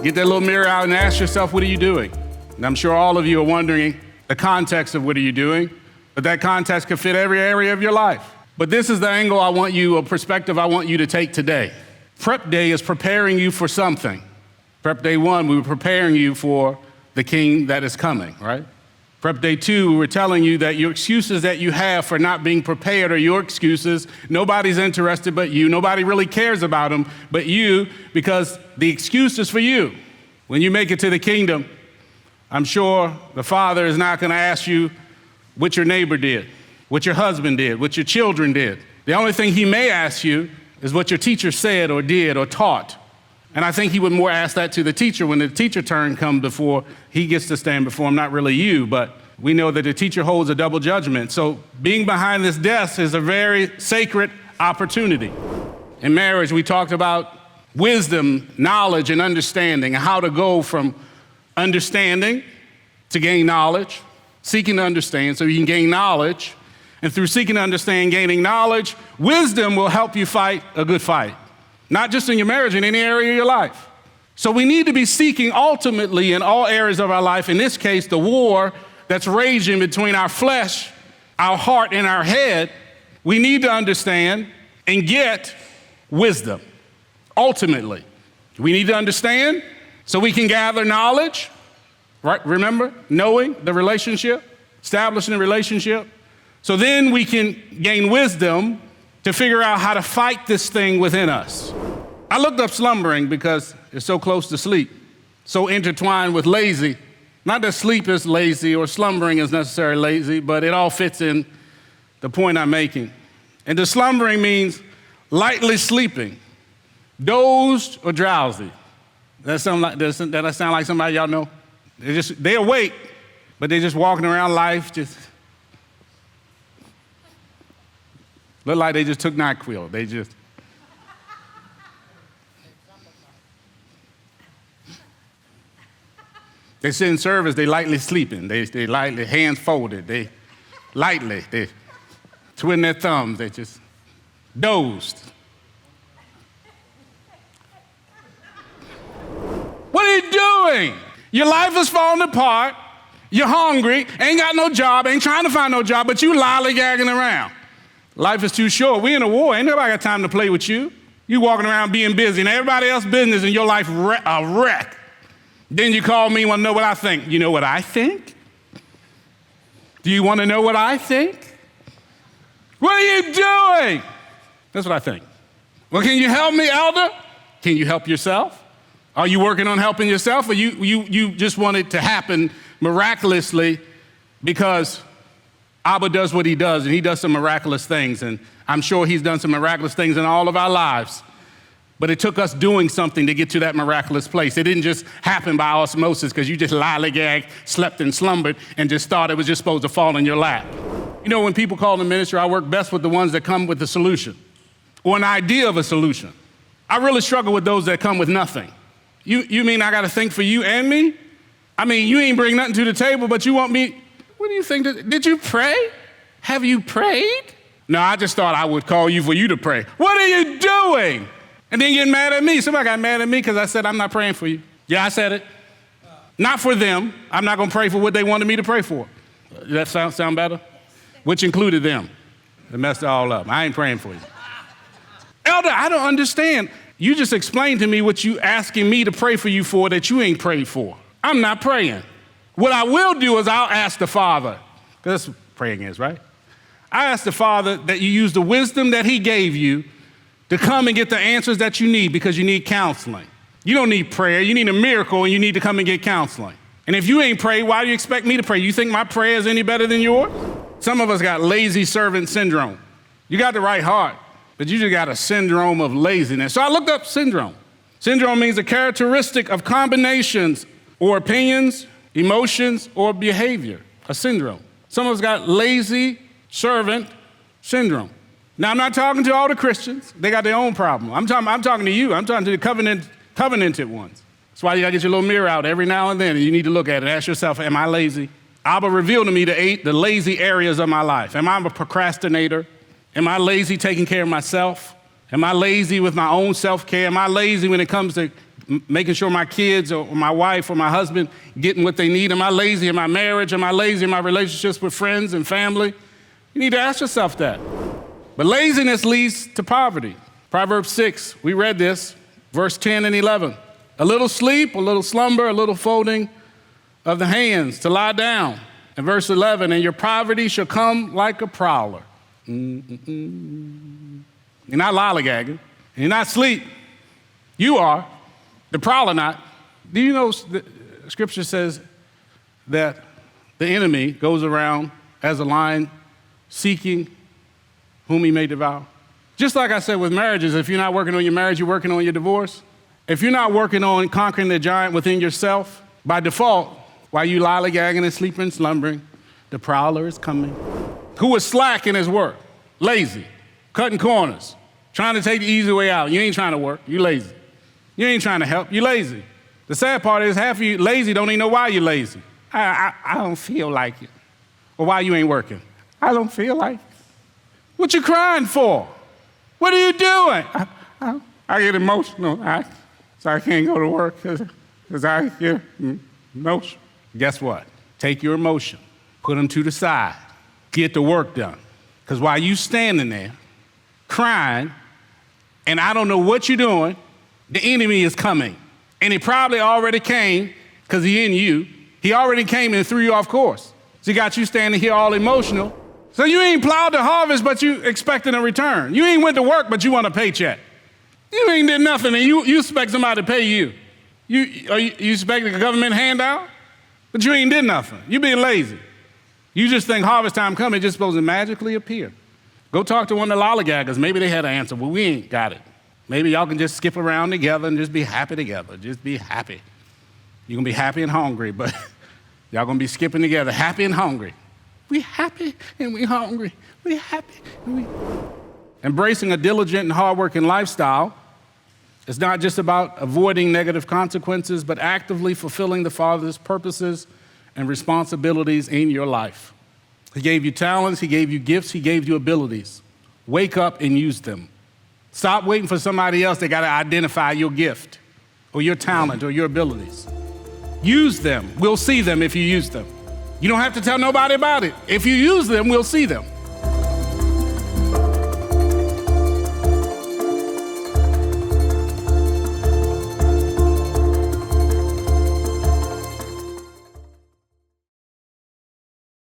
Get that little mirror out and ask yourself, what are you doing? And I'm sure all of you are wondering the context of what are you doing, but that context could fit every area of your life. But this is the angle I want you, a perspective I want you to take today. Prep day is preparing you for something. Prep day 1, we were preparing you for the king that is coming, right? Prep day 2, we were telling you that your excuses that you have for not being prepared are your excuses. Nobody's interested but you. Nobody really cares about them but you, because the excuse is for you. When you make it to the kingdom, I'm sure the Father is not going to ask you what your neighbor did, what your husband did, what your children did. The only thing he may ask you is what your teacher said or did or taught. And I think he would more ask that to the teacher when the teacher turn comes before he gets to stand before him, not really you, but we know that the teacher holds a double judgment. So being behind this desk is a very sacred opportunity. In marriage, we talked about wisdom, knowledge, and understanding, and how to go from understanding to gain knowledge, seeking to understand so you can gain knowledge. And through seeking to understand, gaining knowledge, wisdom will help you fight a good fight. Not just in your marriage, in any area of your life. So we need to be seeking ultimately in all areas of our life, in this case, the war that's raging between our flesh, our heart, and our head. We need to understand and get wisdom. Ultimately, we need to understand so we can gather knowledge, right? Remember, knowing the relationship, establishing a relationship. So then we can gain wisdom to figure out how to fight this thing within us. I looked up slumbering because it's so close to sleep, so intertwined with lazy. Not that sleep is lazy or slumbering is necessarily lazy, but it all fits in the point I'm making. And the slumbering means lightly sleeping, dozed or drowsy. Does that sound like somebody y'all know? They're awake, but they're just walking around life, just look like they just took NyQuil. They sit in service, they lightly sleeping. They lightly, hands folded. They twin their thumbs. They just dozed. What are you doing? Your life is falling apart. You're hungry, ain't got no job, ain't trying to find no job, but you lollygagging around. Life is too short. We in a war. Ain't nobody got time to play with you. You walking around being busy and everybody else's business and your life a wreck. Then you call me, want to know what I think. You know what I think? Do you want to know what I think? What are you doing? That's what I think. Well, can you help me, elder? Can you help yourself? Are you working on helping yourself, or you just want it to happen miraculously because Abba does what he does, and he does some miraculous things, and I'm sure he's done some miraculous things in all of our lives. But it took us doing something to get to that miraculous place. It didn't just happen by osmosis because you just lollygagged, slept and slumbered, and just thought it was just supposed to fall in your lap. You know, when people call the ministry, I work best with the ones that come with the solution or an idea of a solution. I really struggle with those that come with nothing. You mean I got to think for you and me? I mean, you ain't bring nothing to the table, but you want me. What do you think? Did you pray? Have you prayed? No, I just thought I would call you for you to pray. What are you doing? And then get mad at me. Somebody got mad at me because I said I'm not praying for you. Yeah, I said it. Not for them. I'm not going to pray for what they wanted me to pray for. Does that sound better? Which included them. They messed it all up. I ain't praying for you. Elder, I don't understand. You just explained to me what you asking me to pray for you for that you ain't prayed for. I'm not praying. What I will do is I'll ask the Father, because that's what praying is, right? I ask the Father that you use the wisdom that he gave you to come and get the answers that you need, because you need counseling. You don't need prayer, you need a miracle, and you need to come and get counseling. And if you ain't prayed, why do you expect me to pray? You think my prayer is any better than yours? Some of us got lazy servant syndrome. You got the right heart, but you just got a syndrome of laziness. So I looked up syndrome. Syndrome means a characteristic of combinations or opinions, emotions, or behavior, a syndrome. Some of us got lazy servant syndrome. Now, I'm not talking to all the Christians. They got their own problem. I'm talking to you. I'm talking to the covenanted ones. That's why you got to get your little mirror out every now and then, and you need to look at it. Ask yourself, am I lazy? Abba revealed to me the lazy areas of my life. Am I a procrastinator? Am I lazy taking care of myself? Am I lazy with my own self-care? Am I lazy when it comes to making sure my kids or my wife or my husband getting what they need? Am I lazy in my marriage? Am I lazy in my relationships with friends and family? You need to ask yourself that. But laziness leads to poverty. Proverbs 6, we read this, verse 10 and 11. A little sleep, a little slumber, a little folding of the hands to lie down. And verse 11, and your poverty shall come like a prowler. You're not lollygagging. You're not asleep. You are. The prowler not. Do you know the Scripture says that the enemy goes around as a lion seeking whom he may devour? Just like I said with marriages, if you're not working on your marriage, you're working on your divorce. If you're not working on conquering the giant within yourself, by default, while you lollygagging and sleeping, slumbering, the prowler is coming. Who is slack in his work? Lazy, cutting corners, trying to take the easy way out. You ain't trying to work, you lazy. You ain't trying to help, you lazy. The sad part is half of you lazy don't even know why you're lazy. I don't feel like it. Or why you ain't working. I don't feel like it. What you crying for? What are you doing? I get emotional, so I can't go to work because I get emotional. Guess what? Take your emotion, put them to the side, get the work done. Because while you standing there crying, and I don't know what you're doing, the enemy is coming. And he probably already came because he in you. He already came and threw you off course. So he got you standing here all emotional. So you ain't plowed the harvest, but you expecting a return. You ain't went to work, but you want a paycheck. You ain't did nothing, and you expect somebody to pay you. You expect a government handout? But you ain't did nothing. You being lazy. You just think harvest time coming, it's just supposed to magically appear. Go talk to one of the lollygaggers. Maybe they had an answer. Well, we ain't got it. Maybe y'all can just skip around together and just be happy together. Just be happy. You're going to be happy and hungry, but y'all going to be skipping together, happy and hungry. We happy and we hungry. We happy and we... Embracing a diligent and hardworking lifestyle is not just about avoiding negative consequences, but actively fulfilling the Father's purposes and responsibilities in your life. He gave you talents, he gave you gifts, he gave you abilities. Wake up and use them. Stop waiting for somebody else that got to identify your gift or your talent or your abilities. Use them. We'll see them if you use them. You don't have to tell nobody about it. If you use them, we'll see them.